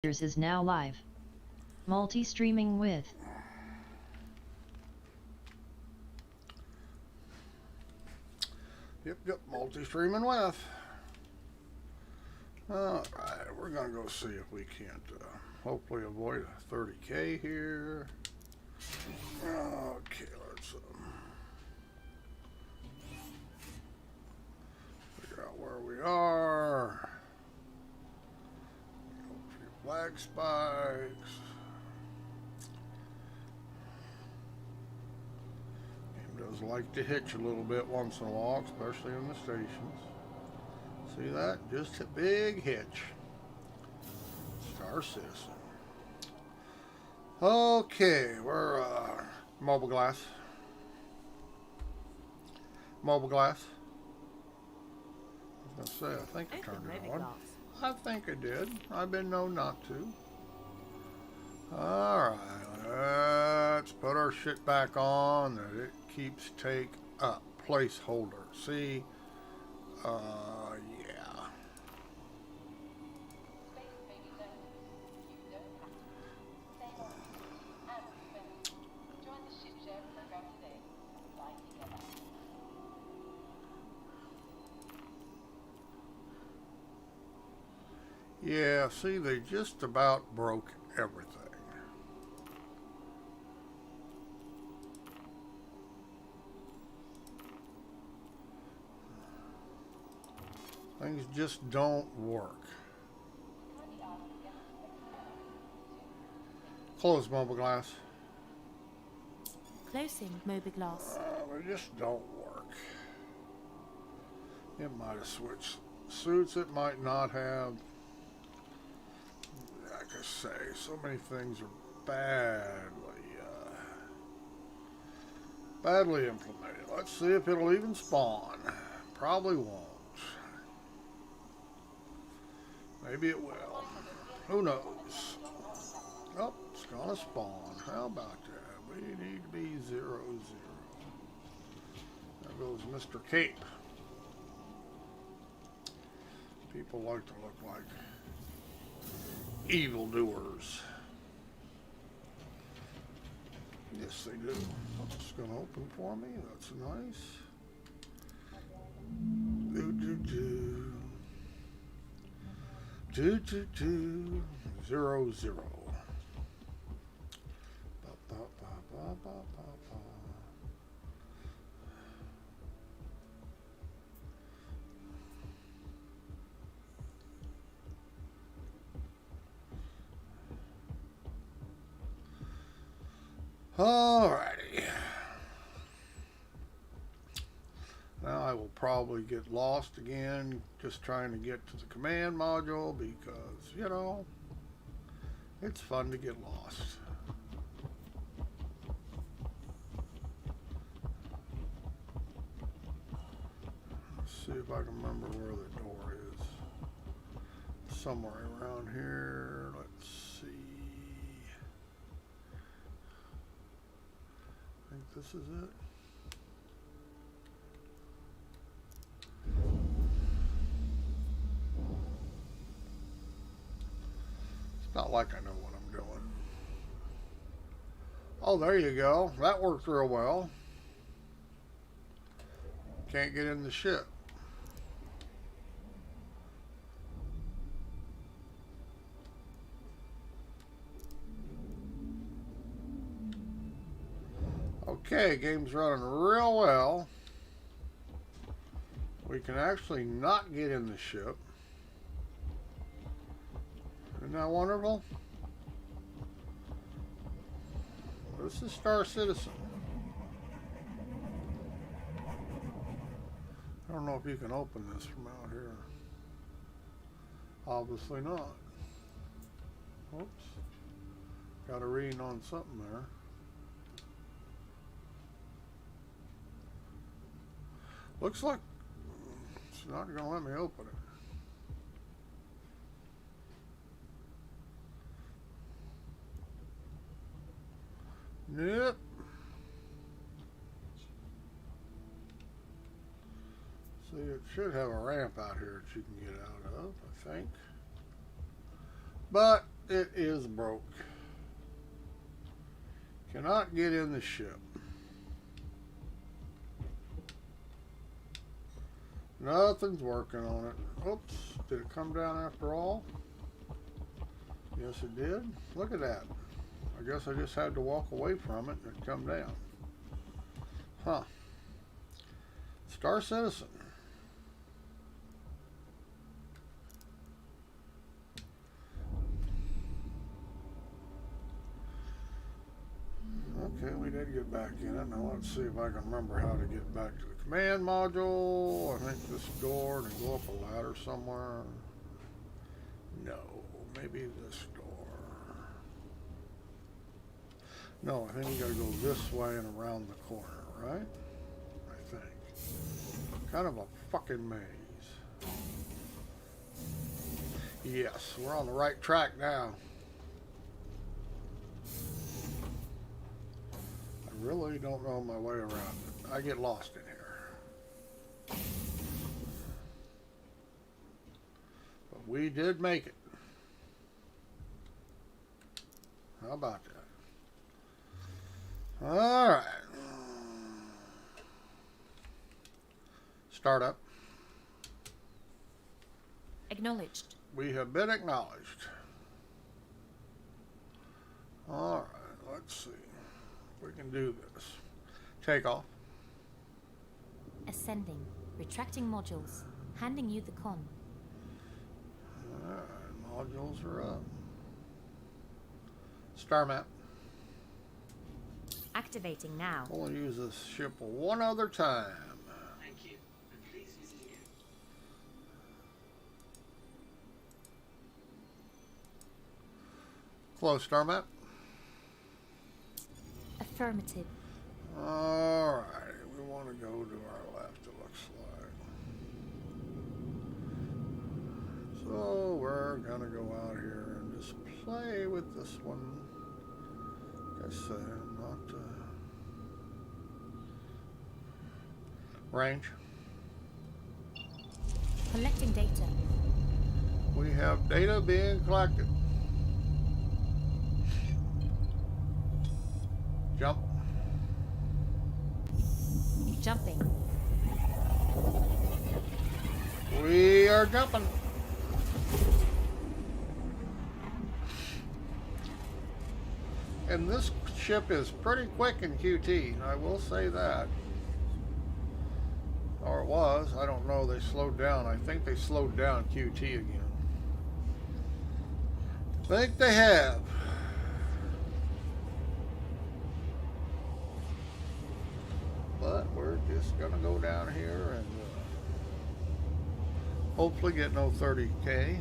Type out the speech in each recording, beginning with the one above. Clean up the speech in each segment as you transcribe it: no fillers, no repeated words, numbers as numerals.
Is now live. Multi-streaming with. Yep, multi-streaming with. Alright, we're going to go see if we can't hopefully avoid a 30K here. Okay, let's figure out where we are. A few flag spikes. Game does like to hitch a little bit once in a while, especially in the stations. See that? Just a big hitch. Star Citizen. Okay, we're mobile glass. Mobile glass. I was gonna say, I think I turned it on. I think I did. I've been known not to. Alright, let's put our shit back on that it keeps take up. Placeholder. See? Yeah. Yeah, see, they just about broke everything. Things just don't work. Close mobile glass. Closing mobile glass. They just don't work. It might have switched suits, it might not have. Like I say, so many things are badly implemented. Let's see if it'll even spawn. Probably won't. Maybe it will. Who knows? Oh, it's gonna spawn. How about that? We need to be 0, 0. There goes Mr. Cape. People like to look like evildoers. Yes, they do. It's going to open for me. That's nice. Do. 0, 0. Alrighty. Now I will probably get lost again just trying to get to the command module because, you know, it's fun to get lost. Let's see if I can remember where the door is. Somewhere around here. Let's see. I think this is it. It's not like I know what I'm doing. Oh, there you go. That worked real well. Can't get in the ship. Okay, game's running real well. We can actually not get in the ship. Isn't that wonderful? This is Star Citizen. I don't know if you can open this from out here. Obviously not. Oops. Got a reading on something there. Looks like it's not going to let me open it. Yep. See, it should have a ramp out here that you can get out of, I think. But It is broke. Cannot get in the ship. Nothing's working on it. Oops. Did it come down after all? Yes, it did. Look at that. I guess I just had to walk away from it and it come down. Huh. Star Citizen. Okay, we did get back in it. Now let's see if I can remember how to get back to the command module. I think this door to go up a ladder somewhere. No, maybe this door. No, I think we gotta go this way and around the corner, right? I think. Kind of a fucking maze. Yes, we're on the right track now. I really don't know my way around it. I get lost in here. But we did make it. How about that? All right. Start up. Acknowledged. We have been acknowledged. All right, let's see. We can do this. Take off. Ascending. Retracting modules. Handing you the con. All right, modules are up. Star map. Activating now. We'll use this ship one other time. Thank you, and please use it again. Close star map. Affirmative. All right, we want to go to our left, it looks like. So we're gonna go out here and just play with this one. Like I said, not range. Collecting data. We have data being collected. Jump. Jumping. We are jumping. And this ship is pretty quick in QT, I will say that. Or it was, I don't know, they slowed down. I think they slowed down QT again. I think they have. But we're just gonna go down here and hopefully get no 30K.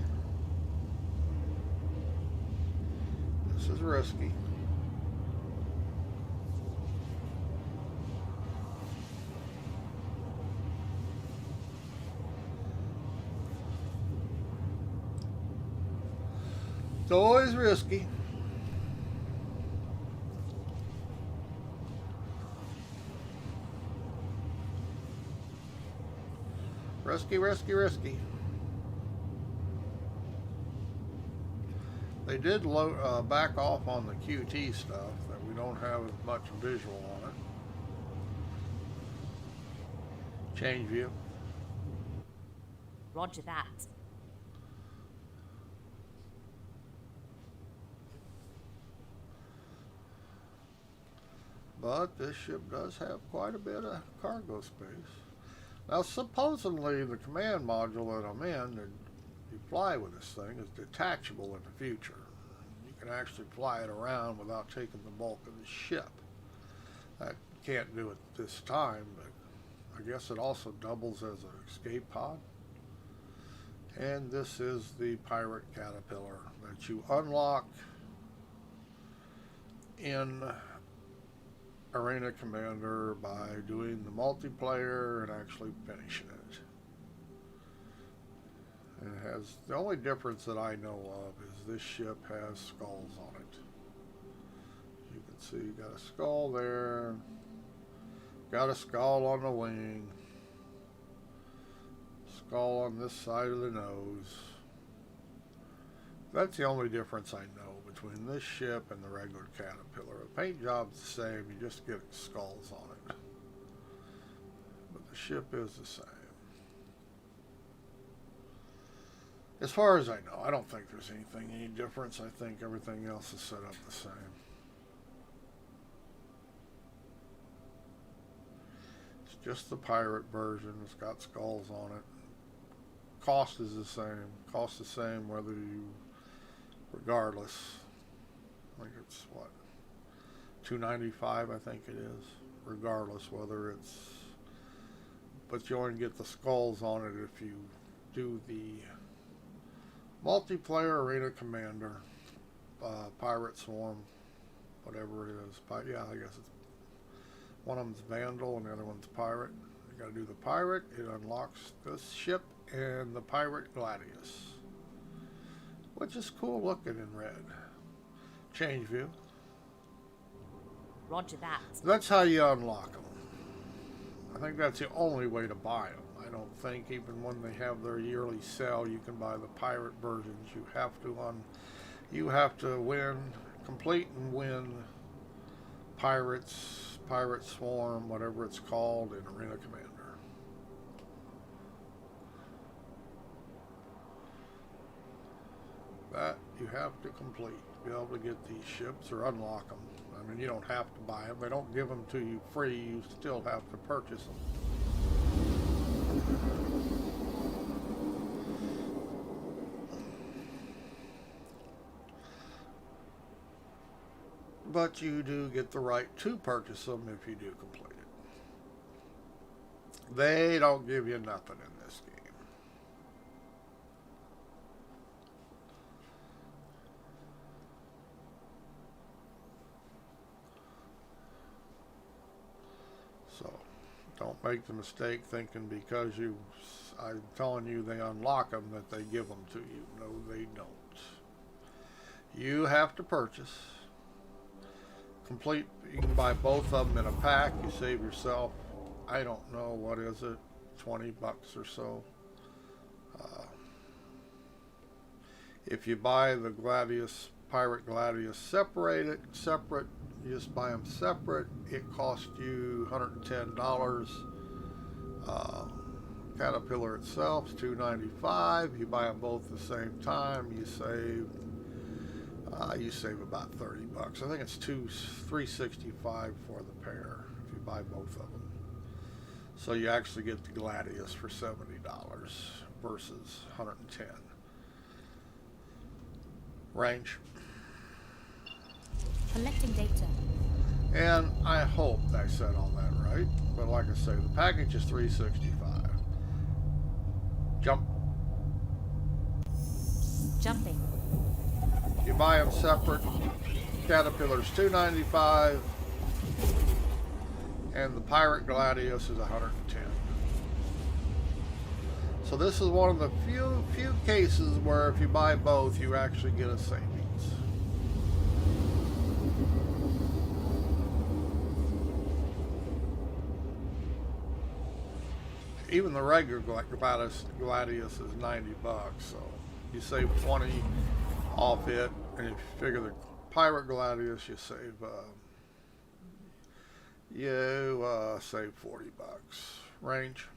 This is risky. It's always risky. Risky, risky, risky. They did back off on the QT stuff, that we don't have as much visual on it. Change view. Roger that. But this ship does have quite a bit of cargo space. Now, supposedly the command module that I'm in, that you fly with this thing, is detachable in the future. You can actually fly it around without taking the bulk of the ship. That can't do it this time, but I guess it also doubles as an escape pod. And this is the Pirate Caterpillar that you unlock in Arena Commander by doing the multiplayer and actually finishing it. And it has, the only difference that I know of is this ship has skulls on it. You can see you got a skull there, got a skull on the wing, skull on this side of the nose. That's the only difference I know between this ship and the regular Caterpillar. The paint job's the same, you just get skulls on it. But the ship is the same. As far as I know, I don't think there's any difference. I think everything else is set up the same. It's just the pirate version. It's got skulls on it. Cost is the same. Cost the same whether you, regardless. I think it's what, $295. I think it is. Regardless whether it's, but you only get the skulls on it if you do the multiplayer Arena Commander, Pirate Swarm, whatever it is. Yeah, I guess it's one of them's Vandal and the other one's Pirate. You got to do the Pirate. It unlocks this ship and the Pirate Gladius, which is cool looking in red. Change view. Roger that. That's how you unlock them. I think that's the only way to buy them. I don't think even when they have their yearly sale, you can buy the pirate versions. You have to win, complete and win Pirates, Pirate Swarm, whatever it's called, in Arena Commander. That you have to complete to be able to get these ships or unlock them. I mean, you don't have to buy them. They don't give them to you free. You still have to purchase them. But you do get the right to purchase them if you do complete it. They don't give you nothing in this game. So, don't make the mistake thinking because I'm telling you they unlock them that they give them to you. No, they don't. You have to purchase. Complete. You can buy both of them in a pack. You save yourself, I don't know, what is it, $20 or so. If you buy the Gladius, Pirate Gladius separate, you just buy them separate, it costs you $110. Caterpillar itself is $295. You buy them both at the same time, you save about $30. I think it's $365 for the pair if you buy both of them. So you actually get the Gladius for $70 versus $110. Range. Collecting data. And I hope I said all that right. But like I say, the package is $365. Jump. Jumping. You buy them separate. Caterpillar's $295, and the Pirate Gladius is $110. So this is one of the few cases where if you buy both, you actually get a savings. Even the regular Gladius is $90, so you save 20 off it, and if you figure the Pirate Gladius, you save $40. Range.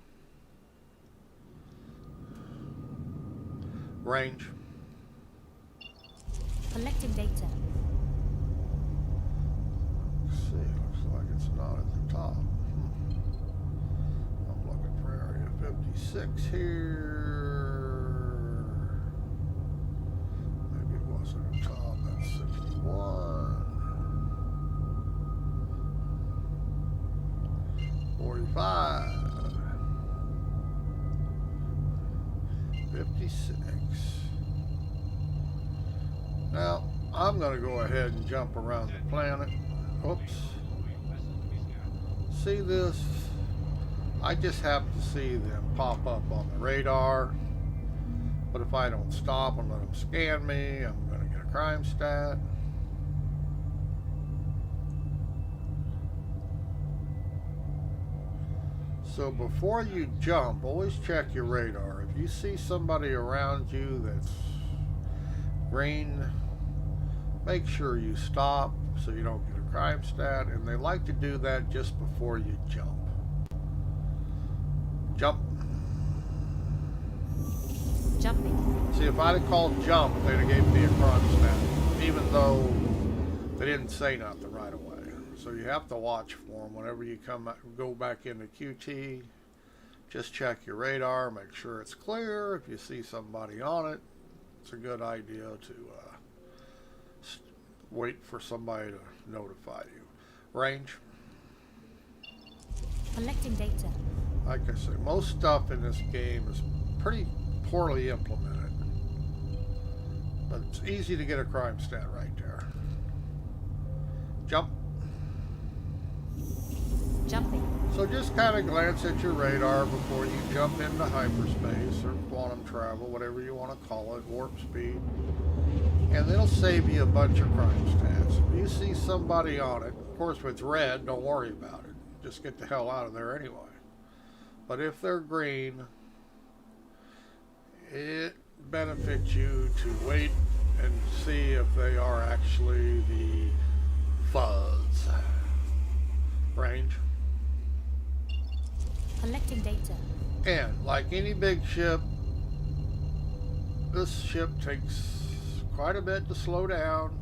Collecting data. Let's see, looks like it's not at the top. I'm looking for area 56 here. Maybe it wasn't at the top. That's 61. 45. 56. Now, I'm going to go ahead and jump around the planet. Oops. See this? I just have to see them pop up on the radar. But if I don't stop and let them scan me, I'm going to get a crime stat. So before you jump, always check your radar. If you see somebody around you that's green, make sure you stop so you don't get a crime stat, and they like to do that just before you jump. Jump. Jumping. See, if I'd have called jump, they'd have gave me a crime stat, even though they didn't say nothing right away. So you have to watch for them whenever you go back into QT. Just check your radar, make sure it's clear. If you see somebody on it, it's a good idea to wait for somebody to notify you. Range. Collecting data. Like I say, most stuff in this game is pretty poorly implemented. But it's easy to get a crime stat right there. Jump. Jumping. So just kind of glance at your radar before you jump into hyperspace or quantum travel, whatever you want to call it, warp speed. And it'll save you a bunch of crime stats. If you see somebody on it, of course if it's red, don't worry about it. Just get the hell out of there anyway. But if they're green, it benefits you to wait and see if they are actually the fuzz. Range. Collecting data. And like any big ship, this ship takes quite a bit to slow down.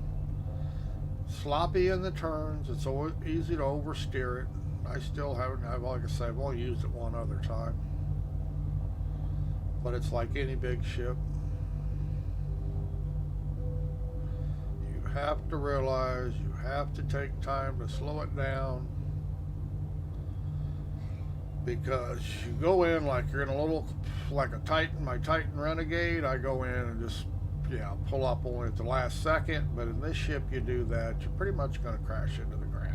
Sloppy in the turns. It's always easy to oversteer it. I still haven't, like I said, I've only used it one other time. But it's like any big ship. You have to realize you have to take time to slow it down. Because you go in like you're in a little, like a Titan, my Titan Renegade, I go in and just, pull up only at the last second. But in this ship, you do that, you're pretty much going to crash into the ground.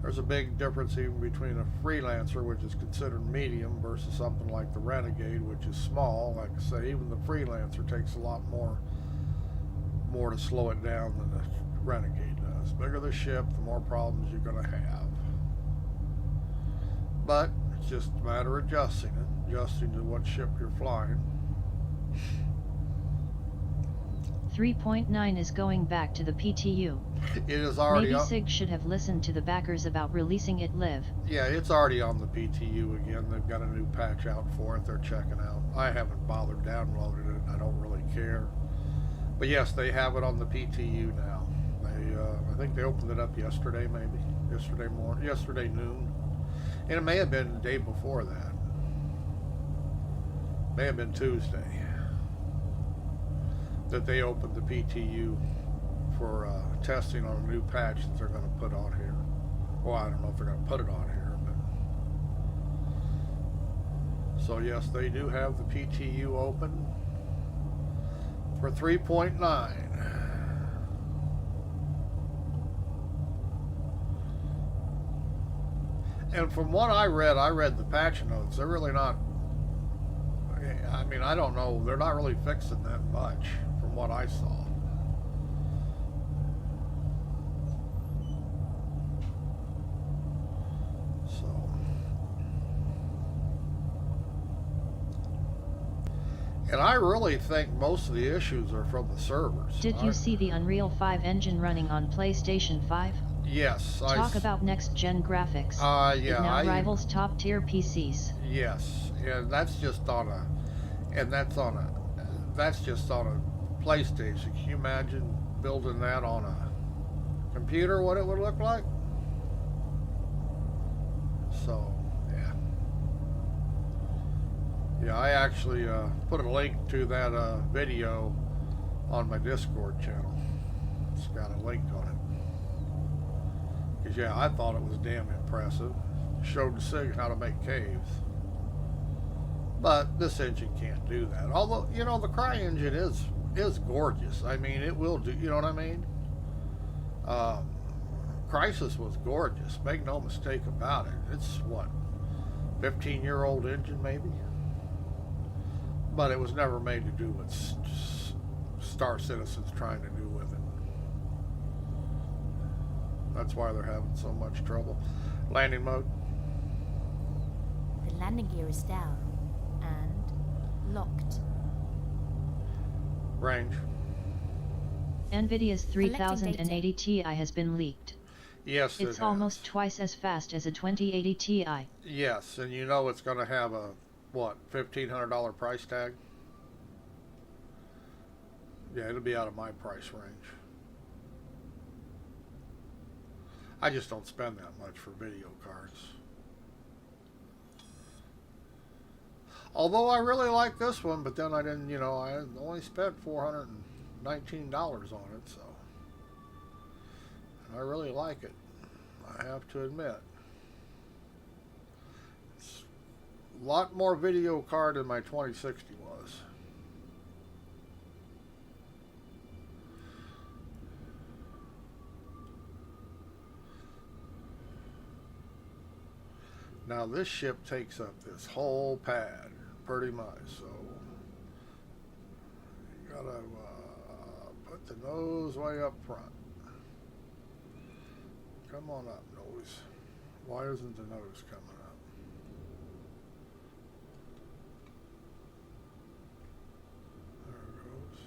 There's a big difference even between a Freelancer, which is considered medium, versus something like the Renegade, which is small. Like I say, even the Freelancer takes a lot more to slow it down than the Renegade does. The bigger the ship, the more problems you're going to have. But it's just a matter of adjusting to what ship you're flying. 3.9 is going back to the PTU. It is already Maybe SIG should have listened to the backers about releasing it live. Yeah, it's already on the PTU again. They've got a new patch out for it. They're checking out. I haven't bothered downloading it. I don't really care. But yes, they have it on the PTU now. I think they opened it up yesterday, maybe. Yesterday noon. And it may have been the day before that. May have been Tuesday that they opened the PTU for testing on a new patch that they're going to put on here. Well, I don't know if they're going to put it on here, but so yes, they do have the PTU open for 3.9. And from what I read the patch notes. They're really not, I mean, I don't know, they're not really fixing that much from what I saw. So, and I really think most of the issues are from the servers. Did you see the Unreal 5 engine running on PlayStation 5? Yes. Talk about next-gen graphics. Yeah. It now rivals top-tier PCs. Yes, and that's just on a PlayStation. Can you imagine building that on a computer? What it would look like? So, yeah. I actually put a link to that video on my Discord channel. It's got a link on it. Because I thought it was damn impressive. Showed the SIG how to make caves. But this engine can't do that. Although, the Cry engine is gorgeous. I mean, it will do, you know what I mean? Crisis was gorgeous. Make no mistake about it. It's, 15-year-old engine maybe? But it was never made to do what Star Citizen's trying to do with it. That's why they're having so much trouble. Landing mode. The landing gear is down. Locked. Range. NVIDIA's Collecting 3080 Ti has been leaked. Yes, It's it almost has. twice as fast as a 2080 Ti. Yes, and you know it's going to have a, what, $1,500 price tag? Yeah, it'll be out of my price range. I just don't spend that much for video cards. Although I really like this one, but then I didn't, I only spent $419 on it, so I really like it. I have to admit. It's a lot more video card than my 2060 was. Now this ship takes up this whole pad, pretty much, so you gotta put the nose way up front. Come on up, nose. Why isn't the nose coming up? There it goes.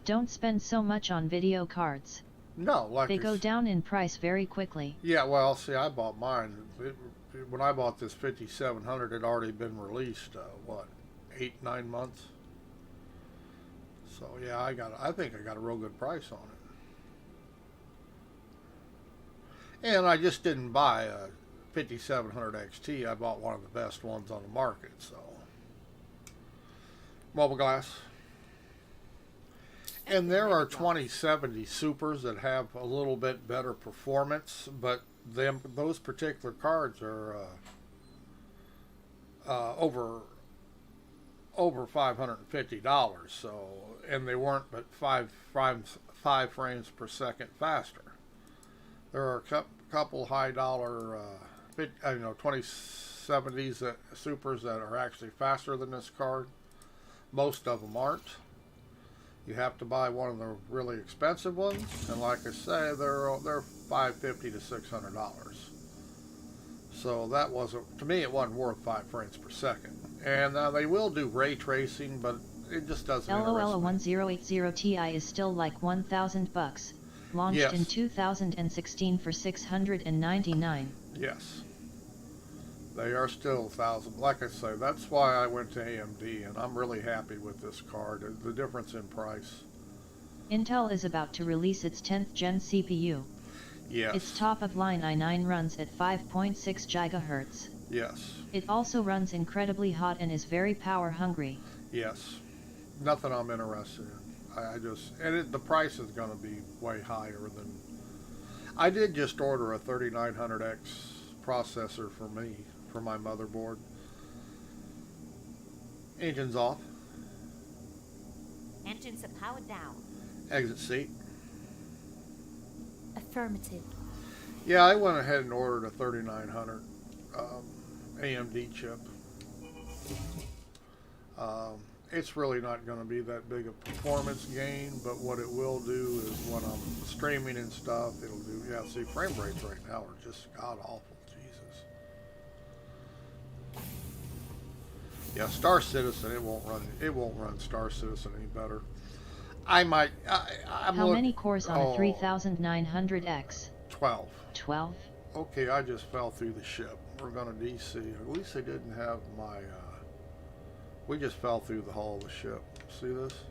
Don't spend so much on video cards. No, like They go down in price very quickly. Yeah, well, see, I bought mine. When I bought this 5700, it had already been released. What, 8-9 months? So yeah, I think I got a real good price on it. And I just didn't buy a 5700 XT. I bought one of the best ones on the market. So mobile glass. And there are 2070 Supers that have a little bit better performance, but those particular cards are over $550. So, and they weren't but five frames per second faster. There are a couple high dollar 2070s Supers that are actually faster than this card. Most of them aren't. You have to buy one of the really expensive ones, and like I say, they're $550 to $600. So that wasn't, to me, it wasn't worth 5 frames per second. And they will do ray tracing, but it just doesn't LOL interest me. 1080 Ti is still like $1,000. Launched Yes. in 2016 for $699. Yes. They are still 1,000. Like I say, that's why I went to AMD, and I'm really happy with this card. The difference in price. Intel is about to release its 10th gen CPU. Yes. Its top-of-line i9 runs at 5.6 GHz. Yes. It also runs incredibly hot and is very power-hungry. Yes. Nothing I'm interested in. The price is going to be way higher than. I did just order a 3900X processor for my motherboard. Engine's off. Engines are powered down. Exit seat. Affirmative. Yeah, I went ahead and ordered a 3900 AMD chip. It's really not going to be that big a performance gain, but what it will do is when I'm streaming and stuff, it'll do. Yeah, see, frame rates right now are just god awful. Jesus. Yeah, Star Citizen, it won't run Star Citizen any better. I'm How many cores on a 3900X? 12. 12? Okay, I just fell through the ship. We're going to DC. At least they didn't have my. We just fell through the hull of the ship. See this?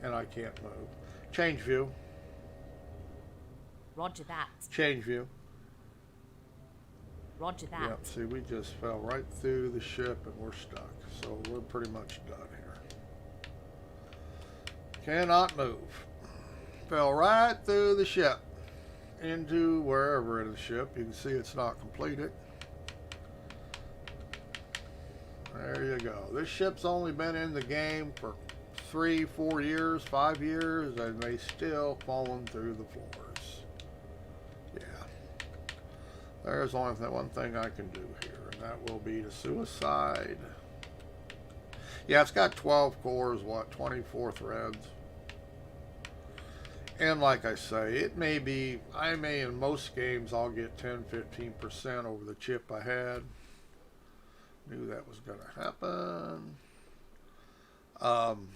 And I can't move. Change view. Roger that. Change view. Roger that. Yep, see, we just fell right through the ship and we're stuck. So we're pretty much done here. Cannot move. Fell right through the ship into wherever in the ship. You can see it's not completed. There you go. This ship's only been in the game for 3, 4 years, 5 years, and they still falling through the floors. Yeah. There's only one thing I can do here, and that will be to suicide. Yeah, it's got 12 cores, 24 threads. And like I say, it may be, in most games, I'll get 10-15% over the chip I had. Knew that was going to happen. Um,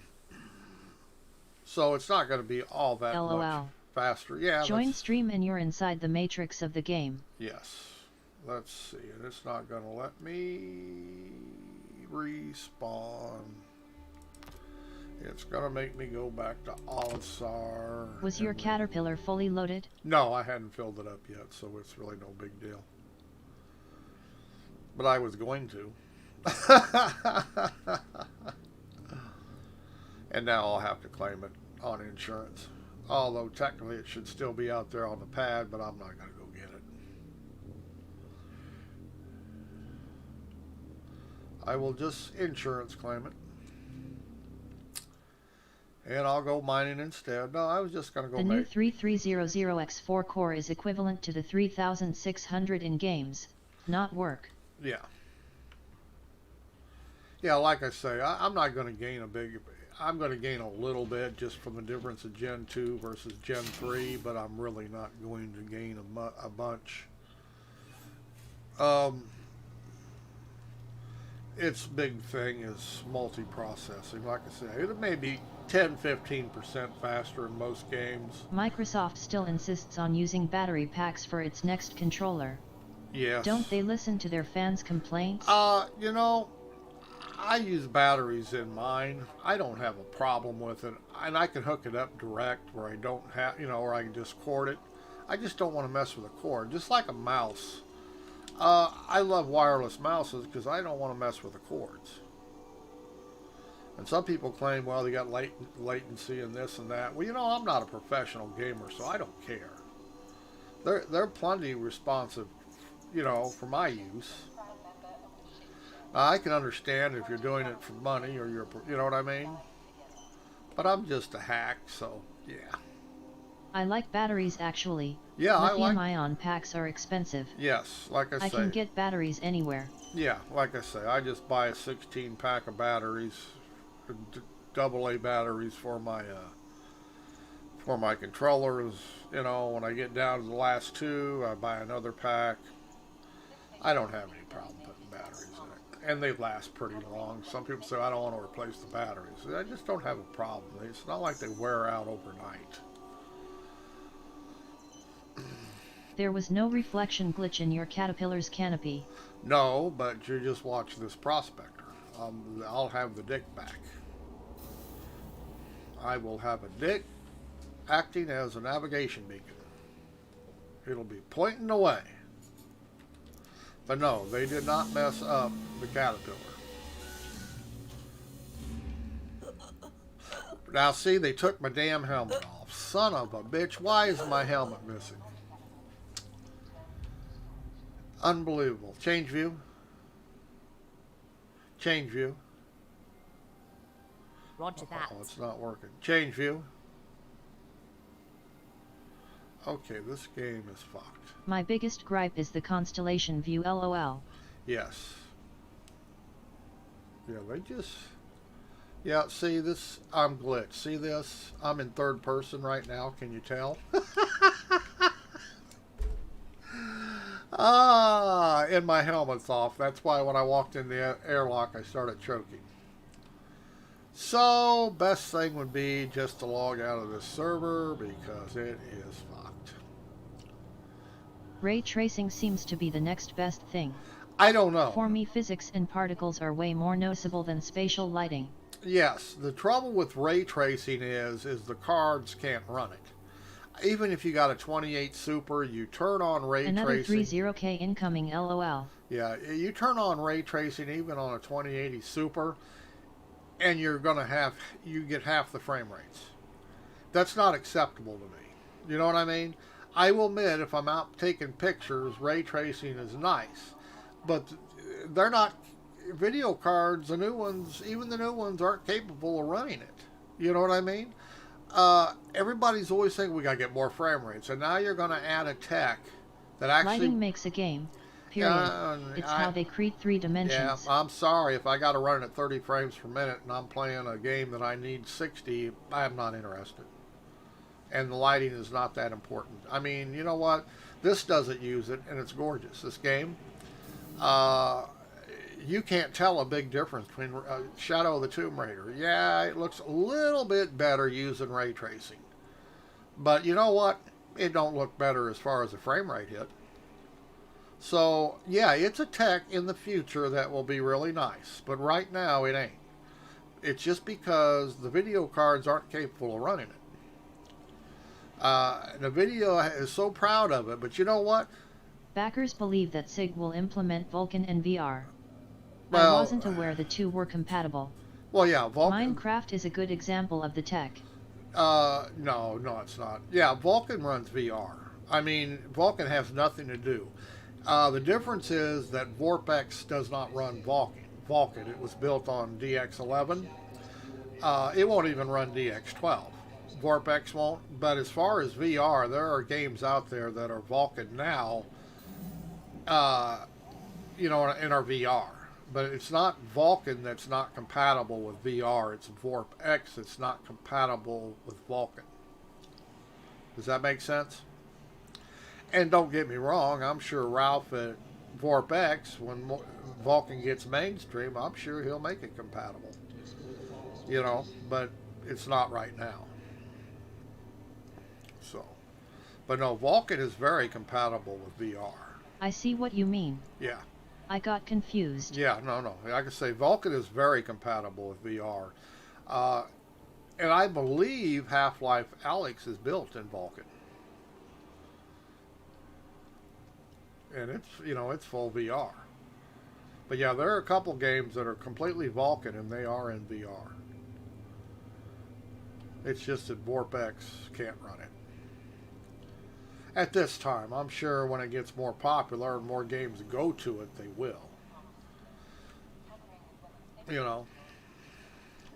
so it's not going to be all that much LOL. faster. Yeah. Join stream and you're inside the matrix of the game. Yes. Let's see. And it's not going to let me respawn. It's going to make me go back to Olisar. Was your caterpillar fully loaded? No, I hadn't filled it up yet, so it's really no big deal. But I was going to. And now I'll have to claim it on insurance. Although technically it should still be out there on the pad, but I'm not going to go get it. I will just insurance claim it. And I'll go mining instead. No, I was just going to go The new 3300X4 core is equivalent to the 3600 in games, not work. Yeah. Yeah, like I say, I'm not going to gain a big... I'm going to gain a little bit just from the difference of Gen 2 versus Gen 3, but I'm really not going to gain a bunch. Its big thing is multiprocessing. Like I say, it may be 10-15% faster in most games. Microsoft still insists on using battery packs for its next controller. Yes. Don't they listen to their fans' complaints? You know, I use batteries in mine. I don't have a problem with it. And I can hook it up direct where I don't have, or I can just cord it. I just don't want to mess with a cord. Just like a mouse. I love wireless mouses because I don't want to mess with the cords. And some people claim, well, they got latency and this and that. Well, I'm not a professional gamer, so I don't care. They're plenty responsive, for my use. I can understand if you're doing it for money or you know what I mean? But I'm just a hack, so yeah. I like batteries actually. Yeah, Lithium-ion packs are expensive. Yes, like I say. I can get batteries anywhere. Yeah, like I say, I just buy a 16 pack of batteries, AA batteries for my controllers. When I get down to the last two, I buy another pack. I don't have any problem putting batteries in it, and they last pretty long. Some people say I don't want to replace the batteries. I just don't have a problem. It's not like they wear out overnight. There was no reflection glitch in your caterpillar's canopy. No, but you just watch this prospector. I'll have the dick back. I will have a dick acting as a navigation beacon. It'll be pointing the way. But no, they did not mess up the caterpillar. Now see, they took my damn helmet off. Son of a bitch, why is my helmet missing? Unbelievable. Change view. Change view. Roger that. Oh, it's not working. Change view. Okay, this game is fucked. My biggest gripe is the constellation view, LOL. Yes. Yeah, they just... Yeah, see this? I'm glitched. See this? I'm in third person right now. Can you tell? And my helmet's off. That's why when I walked in the airlock, I started choking. So, best thing would be just to log out of this server because it is fucked. Ray tracing seems to be the next best thing. I don't know. For me, physics and particles are way more noticeable than spatial lighting. Yes, the trouble with ray tracing is the cards can't run it. Even if you got a 28 Super, you turn on ray Another tracing. 30K incoming, LOL. Yeah, you turn on ray tracing even on a 2080 Super, and you get half the frame rates. That's not acceptable to me. You know what I mean? I will admit, if I'm out taking pictures, ray tracing is nice, but they're not. Video cards, the new ones, even the new ones, aren't capable of running it. You know what I mean? Everybody's always saying we got to get more frame rates, and now you're going to add a tech that actually... Lighting makes a game, period. It's how they create 3 dimensions. Yeah, I'm sorry. If I got to run it at 30 frames per minute and I'm playing a game that I need 60, I'm not interested. And the lighting is not that important. I mean, you know what? This doesn't use it, and it's gorgeous. This game, you can't tell a big difference between Shadow of the Tomb Raider. Yeah, it looks a little bit better using ray tracing. But you know what? It don't look better as far as the frame rate hit. So, yeah, it's a tech in the future that will be really nice. But right now, it ain't. It's just because the video cards aren't capable of running it. The video is so proud of it, but you know what? Backers believe that SIG will implement Vulkan and VR. Well, I wasn't aware the two were compatible. Well, yeah, Vulkan. Minecraft is a good example of the tech. No, it's not. Yeah, Vulkan runs VR. I mean, Vulkan has nothing to do. The difference is that VorpX does not run Vulkan. It was built on DX11. It won't even run DX12. VorpX won't. But as far as VR, there are games out there that are Vulkan now, in our VR. But it's not Vulkan that's not compatible with VR. It's VorpX that's not compatible with Vulkan. Does that make sense? And don't get me wrong, I'm sure Ralph at VorpX, when Vulkan gets mainstream, I'm sure he'll make it compatible. But it's not right now. So, but no, Vulkan is very compatible with VR. I see what you mean. Yeah. I got confused. Yeah, no. Like I say, Vulkan is very compatible with VR. And I believe Half-Life Alyx is built in Vulkan. And it's full VR. But yeah, there are a couple games that are completely Vulkan and they are in VR. It's just that VorpX can't run it. At this time, I'm sure when it gets more popular and more games go to it, they will.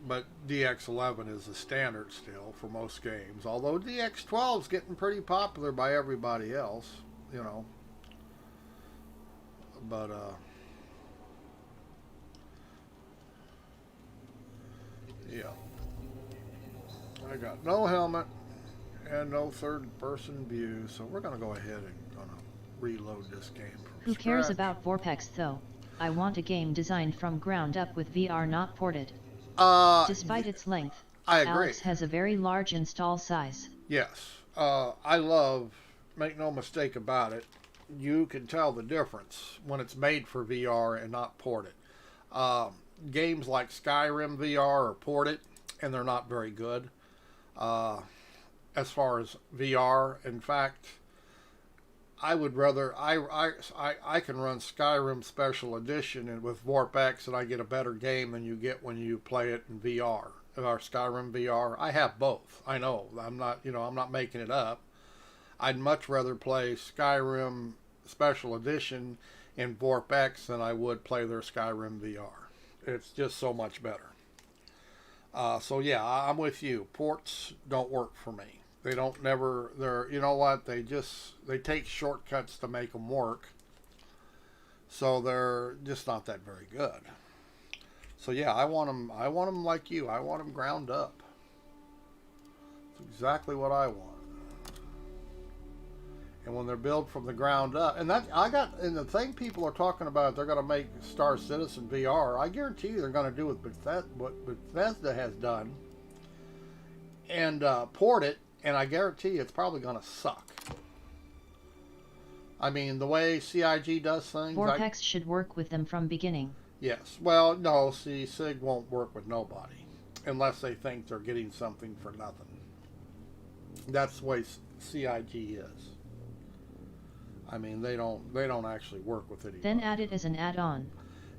But DX11 is the standard still for most games. Although DX12 is getting pretty popular by everybody else, But, yeah. I got no helmet and no third-person view, so we're going to go ahead and reload this game from Who cares scratch. about VorpX though? I want a game designed from ground up with VR, not ported. Despite its length, I agree. Alyx has a very large install size. Yes. Make no mistake about it, you can tell the difference when it's made for VR and not ported. Games like Skyrim VR are ported, and they're not very good. As far as VR, in fact, I would rather I can run Skyrim Special Edition and with VorpX, and I get a better game than you get when you play it in VR. Or Skyrim VR. I have both. I know. I'm not making it up. I'd much rather play Skyrim Special Edition in VorpX than I would play their Skyrim VR. It's just so much better. So yeah, I'm with you. Ports don't work for me. They don't never. They're they take shortcuts to make them work. So they're just not that very good. So yeah, I want them. I want them like you. I want them ground up. It's exactly what I want. And when they're built from the ground up, and the thing people are talking about, they're going to make Star Citizen VR. I guarantee you they're going to do what Bethesda has done, and port it. And I guarantee you it's probably going to suck. I mean, the way CIG does things. VorpX should work with them from beginning. Yes. Well, no. See, SIG won't work with nobody unless they think they're getting something for nothing. That's the way CIG is. I mean, they don't actually work with it. Then add it as an add-on.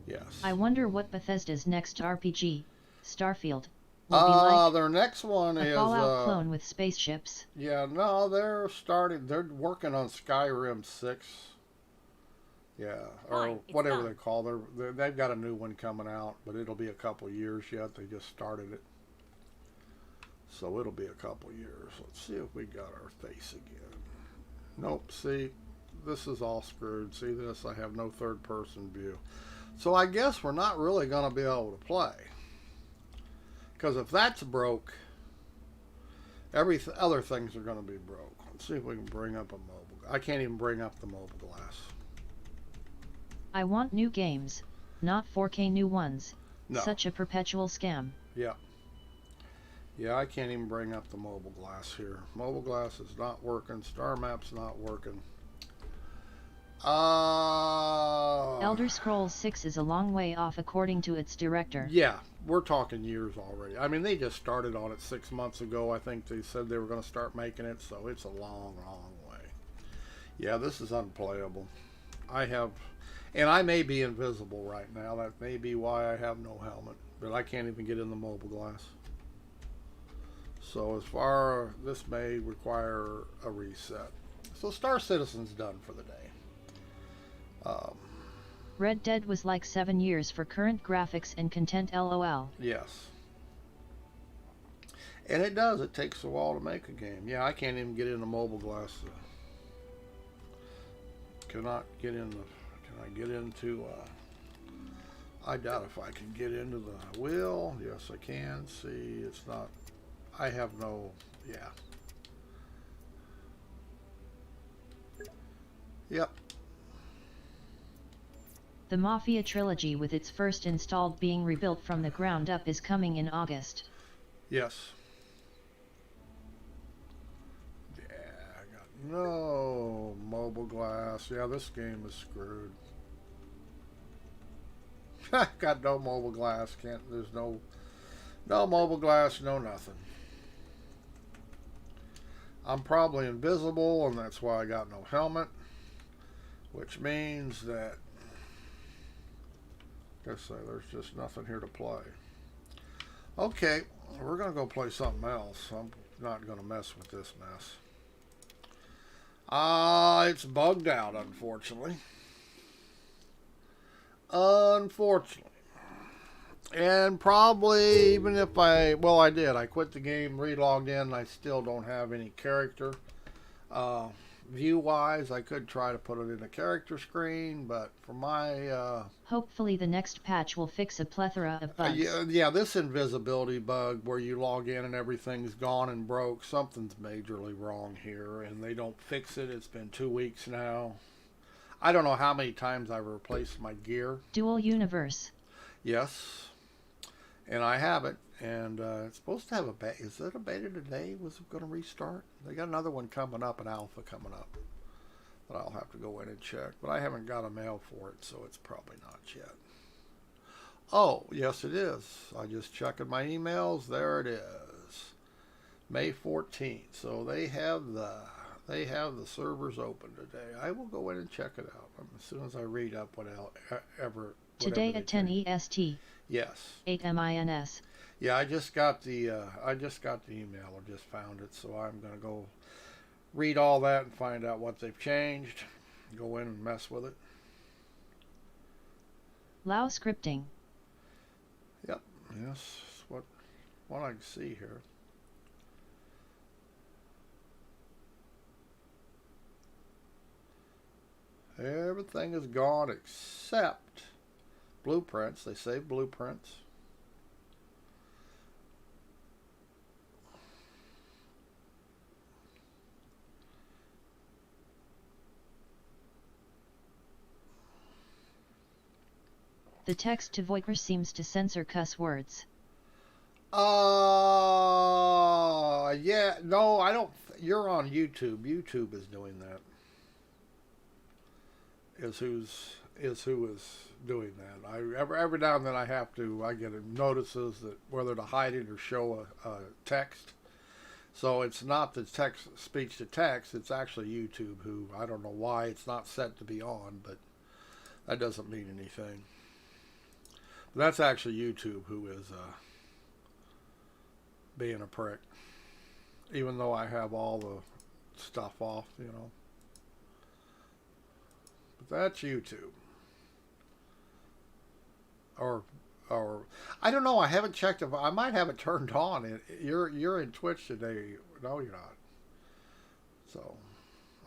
Yes. I wonder what Bethesda's next RPG, Starfield, will be like. Their next one a is Fallout clone with spaceships. Yeah, no, they're working on Skyrim 6. Yeah, or whatever they call they've got a new one coming out, but it'll be a couple years yet. They just started it. So it'll be a couple years. Let's see if we got our face again. Nope, see, this is all screwed. See this? I have no third person view. So I guess we're not really going to be able to play. Because if that's broke, other things are going to be broke. Let's see if we can bring up a mobile. I can't even bring up the mobile glass. I want new games, Not 4K new ones. No. Such a perpetual scam. Yeah. Yeah, I can't even bring up the mobile glass here. Mobile glass is not working. Star Map's not working. Elder Scrolls 6 is a long way off according to its director. Yeah, we're talking years already. I mean, they just started on it 6 months ago. I think they said they were going to start making it, so it's a long, long way. Yeah, this is unplayable. And I may be invisible right now. That may be why I have no helmet, but I can't even get in the mobile glass. So this may require a reset. So Star Citizen's done for the day. Red Dead was like 7 years for current graphics and content LOL. Yes. And it does. It takes a while to make a game. Yeah, I can't even get in the mobile glass. Cannot get in the... Can I get into... I doubt if I can get into the wheel. Yes, I can. See, it's not... I have no... Yeah. Yep. The Mafia trilogy with its first installed being rebuilt from the ground up is coming in August. Yes. Yeah, I got no mobile glass. Yeah, this game is screwed. Got no mobile glass. There's no mobile glass, no nothing. I'm probably invisible, and that's why I got no helmet. Which means that there's just nothing here to play. Okay, we're going to go play something else. I'm not going to mess with this mess. It's bugged out, unfortunately. Unfortunately. And probably, even if I did. I quit the game, re-logged in, and I still don't have any character. View-wise, I could try to put it in a character screen, but for my... Hopefully the next patch will fix a plethora of bugs. yeah, this invisibility bug where you log in and everything's gone and broke, something's majorly wrong here, and they don't fix it. It's been 2 weeks now. I don't know how many times I've replaced my gear. Dual universe. Yes, and I have it. And it's supposed to have a beta. Is that a beta today? Was it going to restart? They got another one coming up, an alpha coming up. But I'll have to go in and check. But I haven't got a mail for it, so it's probably not yet. Oh, yes it is. I just checked my emails. There it is. May 14th. So they have the servers open today. I will go in and check it out as soon as I read up Today at 10 EST. Yes. 8 MINS. Yeah, I just got the email. I just found it, so I'm gonna go read all that and find out what they've changed. Go in and mess with it. Lao scripting. Yep. Yes. What I can see here. Everything is gone except blueprints. They save blueprints. The text to voice seems to censor cuss words. Yeah, no, I don't. You're on YouTube. YouTube is doing that. Is who is doing that. Every now and then I get notices that whether to hide it or show a text. So it's not the text, speech to text. It's actually YouTube who, I don't know why it's not set to be on, but that doesn't mean anything. That's actually YouTube who is being a prick. Even though I have all the stuff off, you know. But that's YouTube. Or I don't know. I haven't checked if I might have it turned on. You're in Twitch today. No, you're not. So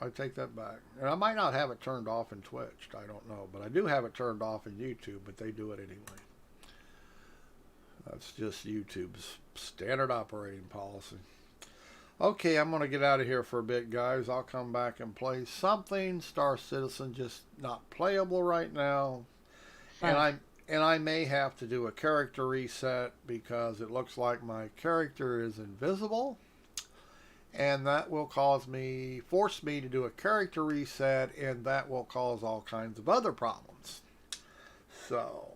I take that back. And I might not have it turned off in Twitch. I don't know, but I do have it turned off in YouTube. But they do it anyway. That's just YouTube's standard operating policy. Okay, I'm going to get out of here for a bit, guys. I'll come back and play something. Star Citizen just not playable right now. Fuck. And And I may have to do a character reset because it looks like my character is invisible. And that will force me to do a character reset, and that will cause all kinds of other problems. So,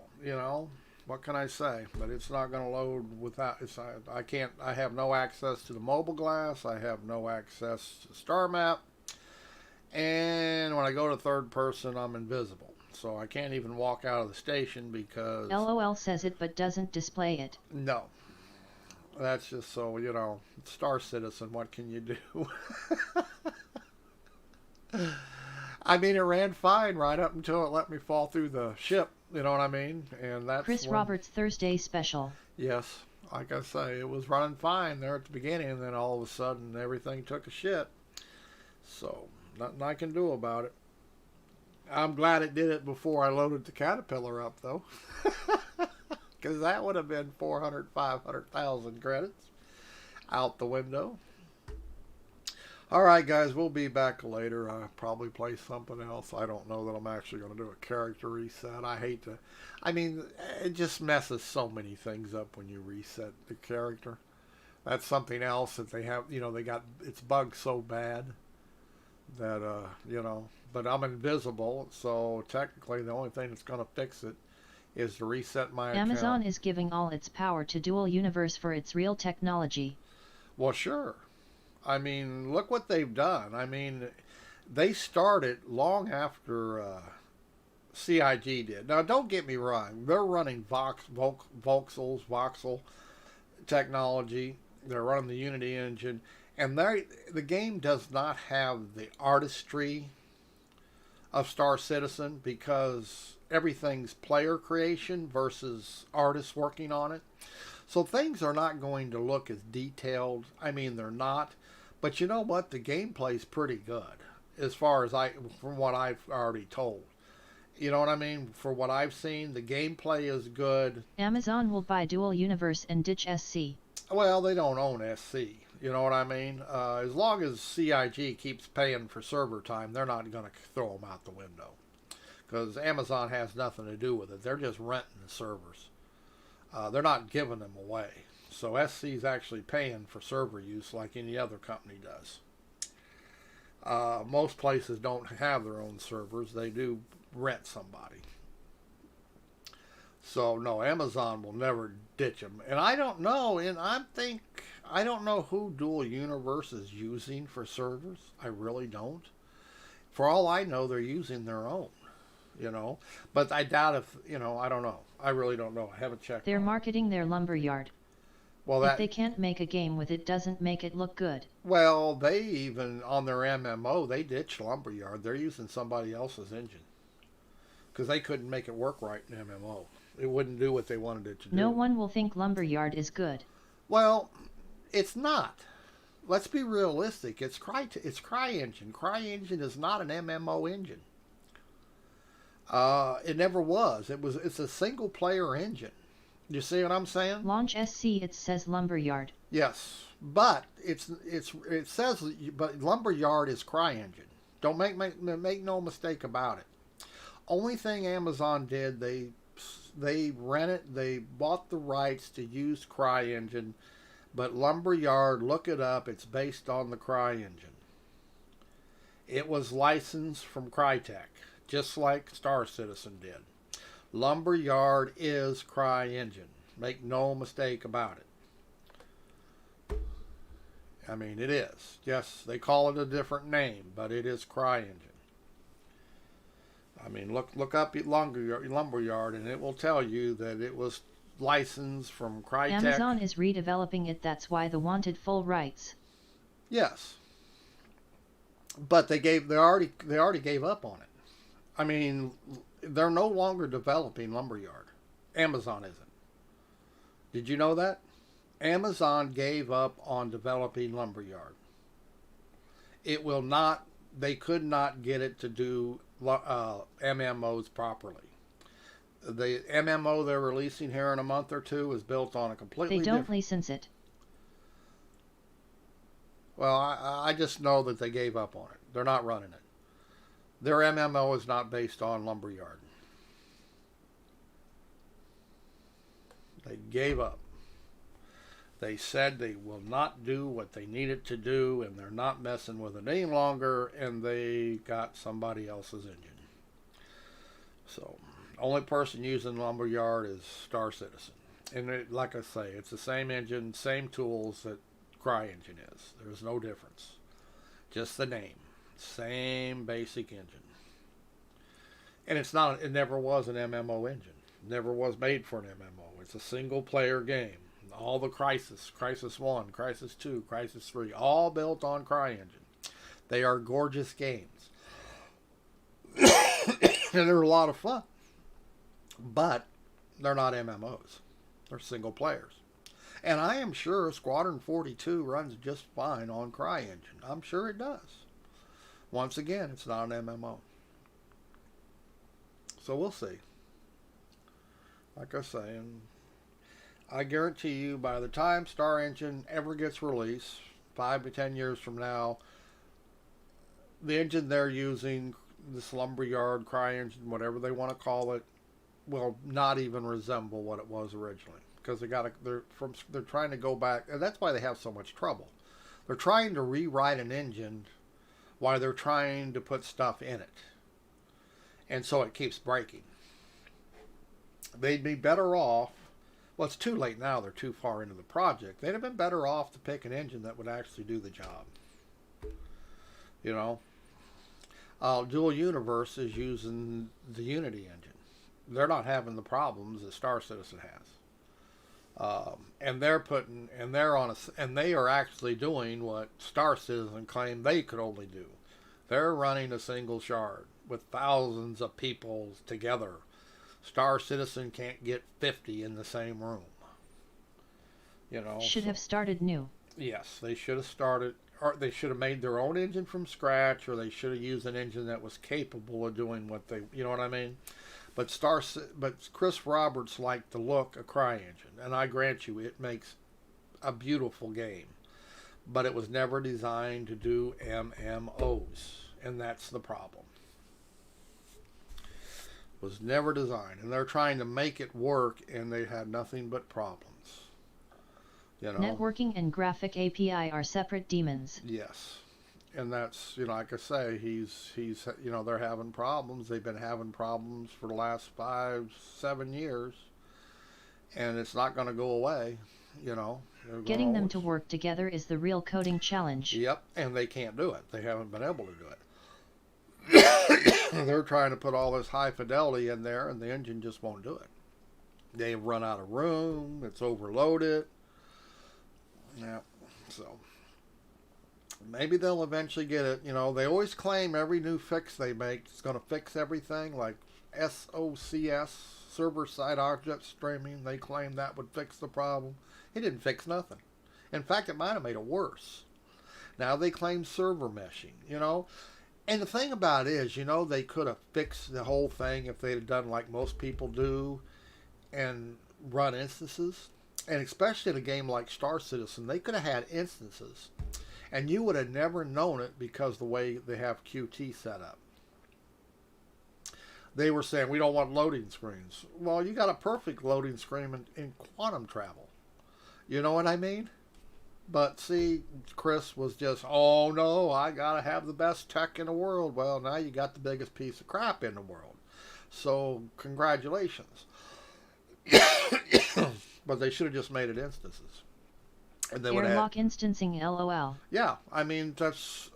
what can I say? But it's not going to load without, I have no access to the mobile glass. I have no access to Star Map. And when I go to third person, I'm invisible. So I can't even walk out of the station because... LOL says it but doesn't display it. No. That's just so, Star Citizen, what can you do? I mean, it ran fine right up until it let me fall through the ship, you know what I mean? And that's Chris Roberts Thursday special. Yes, like I say, it was running fine there at the beginning, and then all of a sudden everything took a shit. So, nothing I can do about it. I'm glad it did it before I loaded the Caterpillar up, though. Because that would have been 400, 500,000 credits out the window. All right, guys, we'll be back later. I'll probably play something else. I don't know that I'm actually going to do a character reset. It just messes so many things up when you reset the character. That's something else that they have, it's bugged so bad that, but I'm invisible, so technically the only thing that's going to fix it is to reset my account. Amazon is giving all its power to Dual Universe for its real technology. Well, sure. Look what they've done. They started long after CIG did. Now, don't get me wrong. They're running voxel technology. They're running the Unity engine. And the game does not have the artistry of Star Citizen because everything's player creation versus artists working on it. So things are not going to look as detailed. They're not. But you know what? The gameplay's pretty good as far as from what I've already told. You know what I mean? For what I've seen, the gameplay is good. Amazon will buy Dual Universe and ditch SC. Well, they don't own SC. You know what I mean? As long as CIG keeps paying for server time, they're not going to throw them out the window. Because Amazon has nothing to do with it. They're just renting the servers. They're not giving them away. So SC's actually paying for server use like any other company does. Most places don't have their own servers. They do rent somebody. So, no, Amazon will never ditch them. And I don't know, I don't know who Dual Universe is using for servers. I really don't. For all I know, they're using their own, But I doubt if, I don't know. I really don't know. I haven't checked. They're marketing their lumberyard. Well, if they can't make a game with it, doesn't make it look good. Well, they even, on their MMO, they ditched lumberyard. They're using somebody else's engine. Because they couldn't make it work right in MMO. It wouldn't do what they wanted it to do. No one will think lumberyard is good. Well, it's not. Let's be realistic. It's CryEngine. CryEngine is not an MMO engine. It never was. It's a single player engine. You see what I'm saying? Launch SC, it says lumberyard. Yes, but it says, but lumberyard is CryEngine. Don't make no mistake about it. Only thing Amazon did, they rented, they bought the rights to use CryEngine, but lumberyard, look it up. It's based on the CryEngine. It was licensed from Crytek, just like Star Citizen did. Lumberyard is CryEngine. Make no mistake about it. It is. Yes, they call it a different name, but it is CryEngine. Look up Lumberyard, and it will tell you that it was licensed from Crytek. Amazon is redeveloping it. That's why the wanted full rights. Yes, but they already gave up on it. They're no longer developing Lumberyard. Amazon isn't. Did you know that? Amazon gave up on developing Lumberyard. It will not, they could not get it to do MMOs properly. The MMO they're releasing here in a month or two is built on a completely different... They don't license it. Well, I just know that they gave up on it. They're not running it. Their MMO is not based on Lumberyard. They gave up. They said they will not do what they needed to do, and they're not messing with it any longer, and they got somebody else's engine. So, only person using Lumberyard is Star Citizen. And like I say, it's the same engine, same tools that CryEngine is. There's no difference. Just the name. Same basic engine. And it never was an MMO engine. Never was made for an MMO. It's a single player game. All the Crisis 1, Crisis 2, Crisis 3, all built on CryEngine. They are gorgeous games. And they're a lot of fun. But they're not MMOs. They're single players. And I am sure Squadron 42 runs just fine on CryEngine. I'm sure it does. Once again, it's not an MMO. So we'll see. Like I say, and I guarantee you by the time Star Engine ever gets released, 5 to 10 years from now, the engine they're using, this Lumberyard, CryEngine, whatever they want to call it, will not even resemble what it was originally. Because they're trying to go back, and that's why they have so much trouble. They're trying to rewrite an engine while they're trying to put stuff in it. And so it keeps breaking. They'd be better off, well, it's too late now, they're too far into the project. They'd have been better off to pick an engine that would actually do the job. You know? Dual Universe is using the Unity engine. They're not having the problems that Star Citizen has. And they are actually doing what Star Citizen claimed they could only do. They're running a single shard with thousands of people together. Star Citizen can't get 50 in the same room. You know. Should have started new. Yes, they should have started, or they should have made their own engine from scratch, or they should have used an engine that was capable of doing what they, you know what I mean? But Chris Roberts liked the look of CryEngine, and I grant you, it makes a beautiful game. But it was never designed to do MMOs, and that's the problem. It was never designed, and they're trying to make it work, and they had nothing but problems. You know? Networking and graphic API are separate demons. Yes. And that's, like I say, he's they're having problems. They've been having problems for the last 5-7 years. And it's not going to go away, Getting them to work together is the real coding challenge. Yep, and they can't do it. They haven't been able to do it. They're trying to put all this high fidelity in there, and the engine just won't do it. They've run out of room. It's overloaded. Yeah, so maybe they'll eventually get it. They always claim every new fix they make is going to fix everything, like SOCS, server-side object streaming. They claim that would fix the problem. It didn't fix nothing. In fact, it might have made it worse. Now they claim server meshing, And the thing about it is, they could have fixed the whole thing if they'd have done like most people do and run instances. And especially in a game like Star Citizen, they could have had instances. And you would have never known it because the way they have QT set up. They were saying, we don't want loading screens. Well, you got a perfect loading screen in quantum travel. You know what I mean? But see, Chris was just, oh no, I got to have the best tech in the world. Well, now you got the biggest piece of crap in the world. So, congratulations. But they should have just made it instances. And they would have Airlock instancing LOL. Yeah, I mean,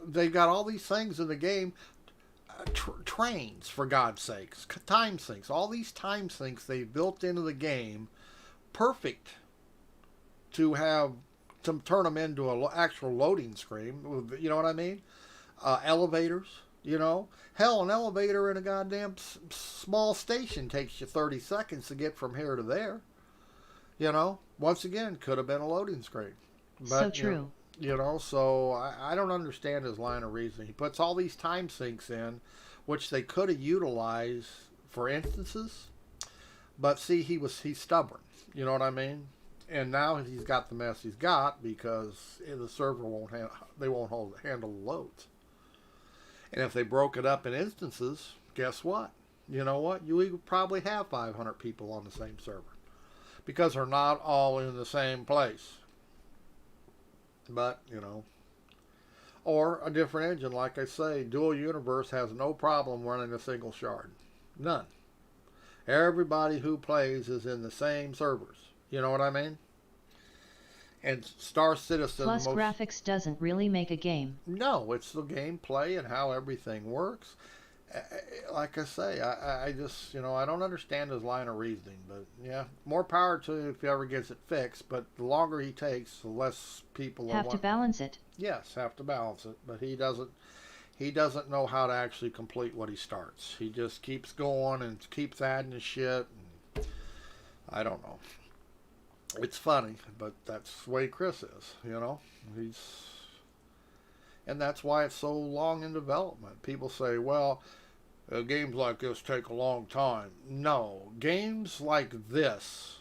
they've got all these things in the game. Trains, for God's sakes. Time sinks. All these time sinks they built into the game. Perfect to turn them into an actual loading screen. You know what I mean? Elevators, Hell, an elevator in a goddamn small station takes you 30 seconds to get from here to there. Once again, could have been a loading screen. But, so true. So I don't understand his line of reasoning. He puts all these time sinks in, which they could have utilized for instances. But see, he's stubborn. You know what I mean? And now he's got the mess he's got because the server won't handle the loads. And if they broke it up in instances, guess what? You know what? You would probably have 500 people on the same server. because they're not all in the same place. But, you know, or a different engine, like I say, Dual Universe has no problem running a single shard. None. Everybody who plays is in the same servers. You know what I mean? And Star Citizen... Plus graphics doesn't really make a game. No, it's the gameplay and how everything works. Like I say, I just, you know, I don't understand his line of reasoning. But, yeah, more power to him if he ever gets it fixed. But the longer he takes, the less people... Have to balance it. Yes, have to balance it. But he doesn't know how to actually complete what he starts. He just keeps going and keeps adding his shit. And I don't know. It's funny, but that's the way Chris is, you know. And that's why it's so long in development. People say, well, games like this take a long time. No, games like this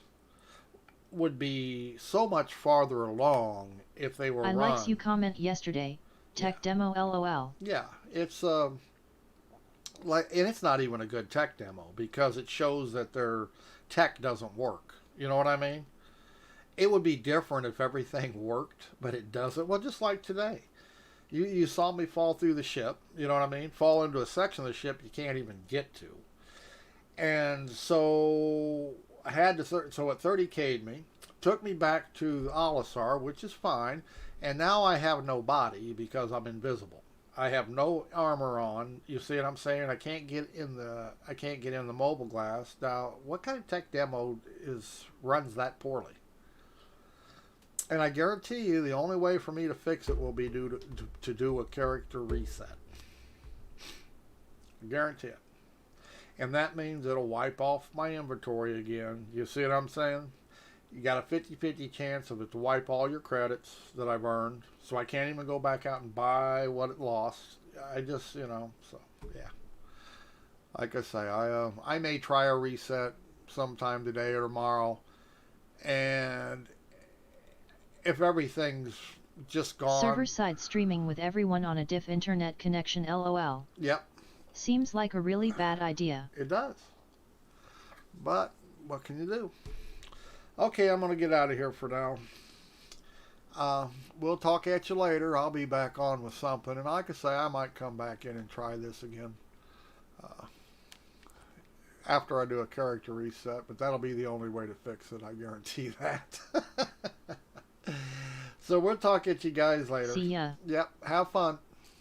would be so much farther along if they were run. I likes you comment yesterday. Tech demo LOL. Yeah, it's and it's not even a good tech demo because it shows that their tech doesn't work. You know what I mean? It would be different if everything worked, but it doesn't. Well, just like today. You saw me fall through the ship, you know what I mean? Fall into a section of the ship you can't even get to. And so I had to, so it 30K'd me, took me back to Alisar, which is fine, and now I have no body because I'm invisible. I have no armor on. You see what I'm saying? I can't get in the mobile glass. Now, what kind of tech demo runs that poorly? And I guarantee you the only way for me to fix it will be to do a character reset. I guarantee it. And that means it'll wipe off my inventory again. You see what I'm saying? You got a 50-50 chance of it to wipe all your credits that I've earned. So I can't even go back out and buy what it lost. I just, you know, so, yeah. Like I say, I may try a reset sometime today or tomorrow. And if everything's just gone... Server-side streaming with everyone on a diff internet connection LOL. Yep. Seems like a really bad idea. It does. But, what can you do? Okay, I'm going to get out of here for now. We'll talk at you later. I'll be back on with something. And like I say, I might come back in and try this again. After I do a character reset. But that'll be the only way to fix it. I guarantee that. So we'll talk at you guys later. See ya. Yep. Have fun.